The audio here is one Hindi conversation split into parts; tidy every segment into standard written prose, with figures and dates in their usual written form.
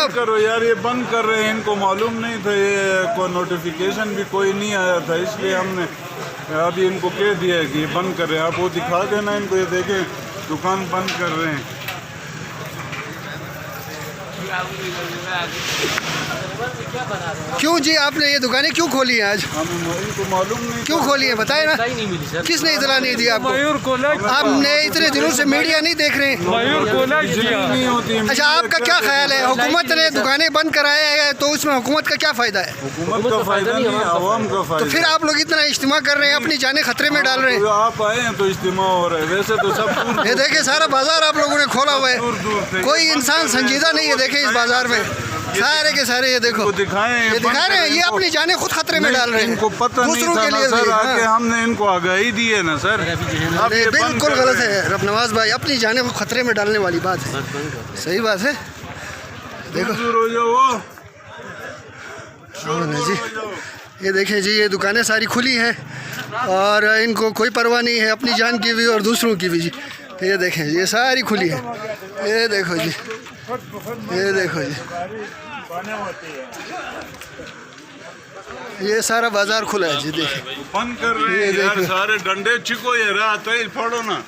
करो यार, ये बंद कर रहे हैं, इनको मालूम नहीं था, ये कोई नोटिफिकेशन भी कोई नहीं आया था, इसलिए हमने अभी इनको कह दिया है कि ये बंद कर रहे हैं। आप वो दिखा देना इनको, ये देखें दुकान बंद कर रहे हैं। क्यों जी, आपने ये दुकानें क्यों खोली हैं आज? इनको मालूम नहीं, क्यों खोली है बताए ना? किसने इतला नहीं दिया आपको? आपने इतने दिनों से मीडिया नहीं देख रहे हैं। नहीं होती। अच्छा, आपका क्या ख्याल है? हुकूमत ने दुकानें बंद कराए हैं तो उसमें हुकूमत का क्या फ़ायदा है? हुकूमत का फायदा नहीं, आवाम का फायदा। तो फिर आप लोग इतना इज्तिमा कर रहे हैं, अपनी जानें खतरे में डाल रहे हैं। आप आए हैं तो इज्तिमा हो रहा है, वैसे तो सब ये देखे सारा बाजार आप लोगों ने खोला हुआ है, कोई इंसान संजीदा नहीं है। देखे इस बाजार में सारे के सारे, ये देखो दिखाएं, ये दिखा रहे हैं, ये अपनी जानें खुद खतरे में डाल रहे हैं। इनको पता नहीं दूसरों था के ना लिए सर, भी, आके हाँ। हमने इनको आगाही दी है ना सर। अब ये बंद बिल्कुल कर गलत रहे हैं। है रब नवाज भाई, अपनी जानें को खतरे में डालने वाली बात है। सही बात है। देखो हो जाओ जी, ये देखें जी, ये दुकानें सारी खुली हैं और इनको कोई परवाह नहीं है अपनी जान की भी और दूसरों की भी जी। ये देखें जी, ये सारी खुली है। ये देखो जी, ये देखो जी, ये सारा बाजार खुला है जी। देखिए बंद कर रहे हैं यार, सारे डंडे चिको, ये रात है, फोड़ो ना।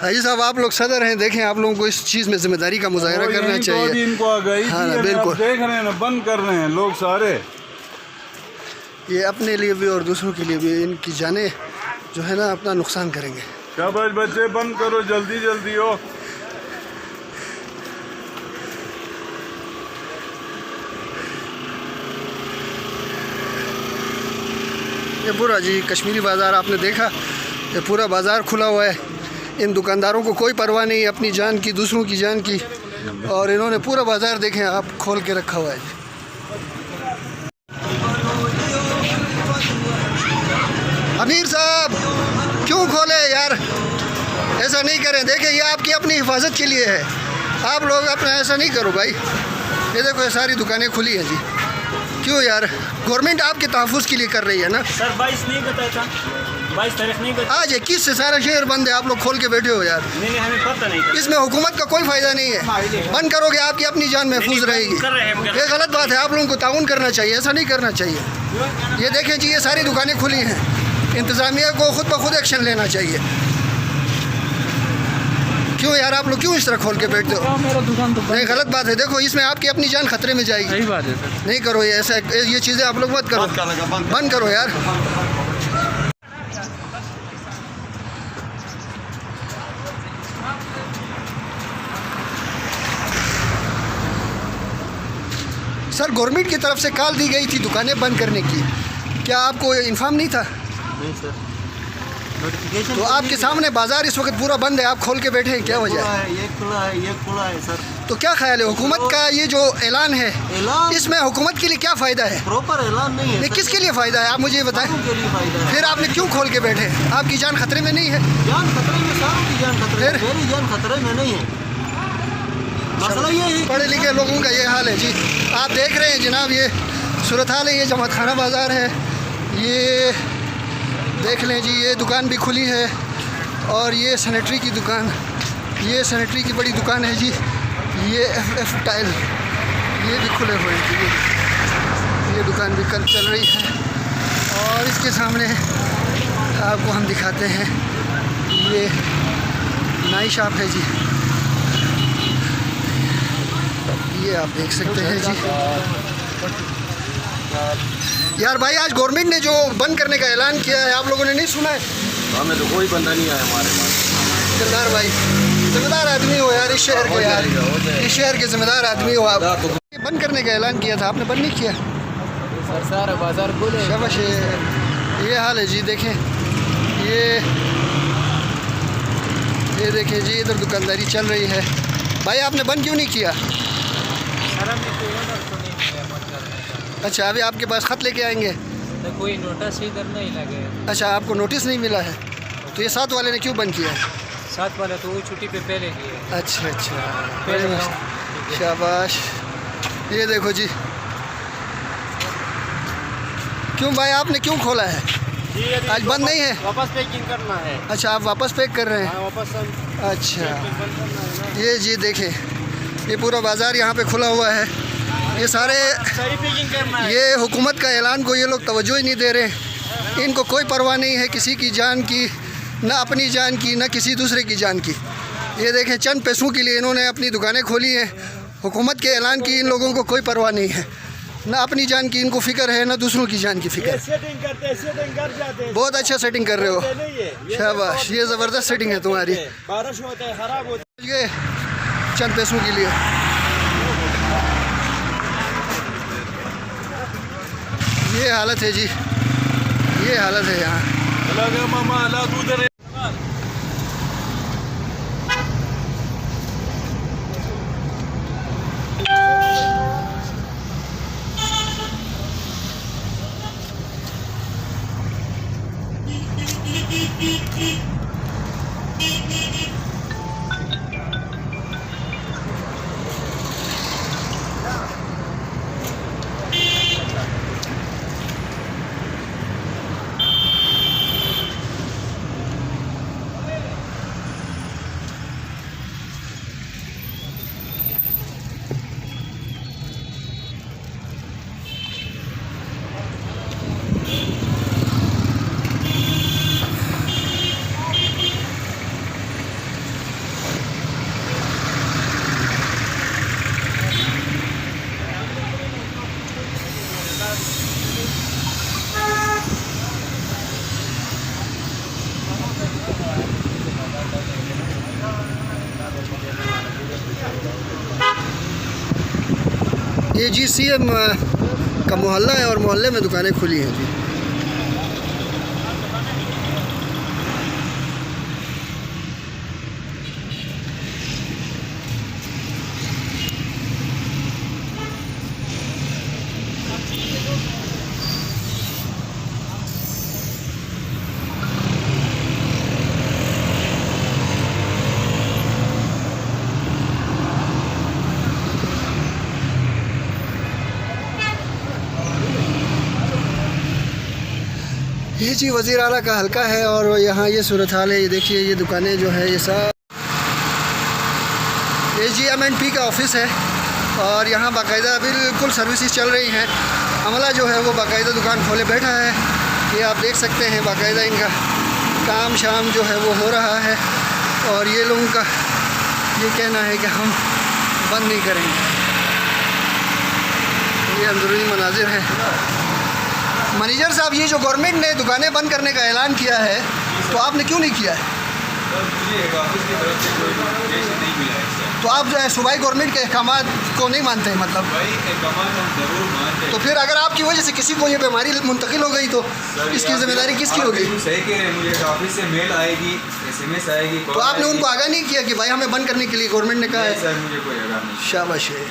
हाजी साहब, आप लोग सदर हैं, देखें आप लोगों को इस चीज़ में जिम्मेदारी का मुजाहरा करना चाहिए। इनको आगाही हाँ दी है, बिल्कुल, आप देख रहे हैं ना, बंद कर रहे हैं लोग सारे। ये अपने लिए भी और दूसरों के लिए भी इनकी जानें जो है ना अपना नुकसान करेंगे। शाबाश बच्चे, बंद करो जल्दी जल्दी हो। ये पूरा जी कश्मीरी बाज़ार आपने देखा, ये पूरा बाज़ार खुला हुआ है। इन दुकानदारों को कोई परवाह नहीं है अपनी जान की, दूसरों की जान की, और इन्होंने पूरा बाज़ार देखें आप खोल के रखा हुआ है जी। अमीर साहब क्यों खोले यार, ऐसा नहीं करें। देखें ये आपकी अपनी हिफाजत के लिए है, आप लोग अपना ऐसा नहीं करो भाई। ये देखो ये सारी दुकानें खुली हैं जी। क्यों यार, गवर्नमेंट आपके तहफ़्फ़ुज़ के लिए कर रही है ना सर। 22 नहीं बताया था, 22 तारीख नहीं बताया। आज 21 से सारा शहर बंद है, आप लोग खोल के बैठे हो यार। नहीं हमें पता नहीं था। इसमें हुकूमत का कोई फ़ायदा नहीं है। बंद करोगे आपकी अपनी जान महफूज रहेगी। कर रहे हैं, ये गलत बात है, आप लोगों को ताउन करना चाहिए, ऐसा नहीं करना चाहिए। ये देखें जी, ये सारी दुकानें खुली हैं, इंतज़ामिया को खुद ब खुद एक्शन लेना चाहिए। क्यों यार, आप लोग क्यों इस तरह खोल के बैठते हो? मेरा दुकान तो नहीं, गलत बात है। देखो इसमें आपकी अपनी जान खतरे में जाएगी। सही बात है सर। नहीं करो ये ऐसा, ये चीज़ें आप लोग मत करो, बंद करो यार। सर, गवर्नमेंट की तरफ से कॉल दी गई थी दुकानें बंद करने की, क्या आपको इन्फॉर्म नहीं था? नहीं सर, नोटिफिकेशन तो आपके सामने बाजार इस वक्त पूरा बंद है, आप खोल के बैठे हैं, क्या वजह है? ये खुला है, ये खुला है सर। तो क्या ख्याल है हुकूमत का ये जो ऐलान है, ऐलान इसमें हुकूमत के लिए क्या फ़ायदा है? प्रॉपर ऐलान नहीं है नहीं, सर। किसके लिए फ़ायदा है आप मुझे ये बताएं। के लिए फायदा है। फिर आपने क्यों खोल के बैठे? आपकी जान खतरे में नहीं है? जान खतरे में, सारों की जान खतरे में, फिर? मेरी जान खतरे में नहीं है। मसला ये है, पढ़े लिखे लोगों का ये हाल है जी। आप देख रहे हैं जनाब, ये सूरत हाल है। ये जमात खाना बाज़ार है, ये देख लें जी, ये दुकान भी खुली है और ये सैनिटरी की दुकान, ये सैनिटरी की बड़ी दुकान है जी। ये एफ टाइल, ये भी खुले हुए हैं जी। ये दुकान भी कल चल रही है और इसके सामने आपको हम दिखाते हैं, ये नाई शॉप है जी। ये आप देख सकते हैं जी। यार भाई, आज गवर्नमेंट ने जो बंद करने का ऐलान किया है, आप लोगों ने नहीं सुना है? हमें तो कोई बंदा नहीं आया हमारे पास। जिम्मेदार भाई, जिम्मेदार आदमी हो यार इस शहर के, यार इस शहर के जिम्मेदार आदमी हो आप। बंद करने का ऐलान किया था, आपने बंद नहीं किया। सर सारा बाजार खुले। शाबाश, ये हाल है जी। देखें ये देखें जी, इधर दुकानदारी चल रही है। भाई आपने बंद क्यों नहीं किया? अच्छा, अभी आपके पास ख़त लेके आएंगे? तो कोई नोटिस इधर नहीं लगे। अच्छा, आपको नोटिस नहीं मिला है, तो ये साथ वाले ने क्यों बंद किया? साथ वाला तो वो छुट्टी पे पहले किए। अच्छा, शाबाश। ये देखो जी। क्यों भाई आपने क्यों खोला है? आज बंद नहीं है? वापस पैकिंग करना है। अच्छा आप वापस पैक कर रहे हैं? वापस अच्छा ये जी देखें, ये पूरा बाज़ार यहाँ पे खुला हुआ है। ये सारे सही पैकिंग करना है। ये हुकूमत का ऐलान को ये लोग तवज्जो ही नहीं दे रहे। इनको कोई परवाह नहीं है किसी की जान की, ना अपनी जान की, ना किसी दूसरे की जान की। ये देखें चंद पैसों के लिए इन्होंने अपनी दुकानें खोली हैं। हुकूमत के ऐलान की इन लोगों को कोई परवाह नहीं है, ना अपनी जान की इनको फ़िक्र है, ना दूसरों की जान की फ़िक्र। सेटिंग कर जाते हैं। बहुत अच्छा सेटिंग कर रहे हो, शाबाश, ये ज़बरदस्त सेटिंग है तुम्हारी। बारिश होता है, खराब होता ये चंद पैसों के लिए ये हालत है जी, ये हालत है यहाँ। मामा हालात उधर ये जी सीएम का मोहल्ला है और मोहल्ले में दुकानें खुली हैं जी। ये जी वज़ीर आला का हल्का है और यहाँ ये सूरत हाल है। ये देखिए ये दुकानें जो है ये सब, ये जी M&P का ऑफिस है और यहाँ बाकायदा बिल्कुल सर्विसेज चल रही हैं। अमला जो है वो बाकायदा दुकान खोले बैठा है। ये आप देख सकते हैं बाकायदा इनका काम शाम जो है वो हो रहा है और ये लोगों का ये कहना है कि हम बंद नहीं करेंगे। ये अंदरूनी मनाजिर है। मैनेजर साहब, ये जो गवर्नमेंट ने दुकानें बंद करने का ऐलान किया है तो आपने क्यों नहीं किया है? तो आप जो है सूबाई गवर्नमेंट के अहकामात को नहीं मानते हैं? मतलब तो फिर अगर आपकी वजह से किसी को ये बीमारी मुंतकिल हो गई तो इसकी जिम्मेदारी किसकी होगी? सही कह रहे हैं, मुझे ऑफिस से मेल आएगी, SMS आएगी। तो आपने उनको आगाह नहीं किया कि भाई हमें बंद करने के लिए गवर्नमेंट ने कहा है? सर मुझे कोई आगाह नहीं। शाबाश है।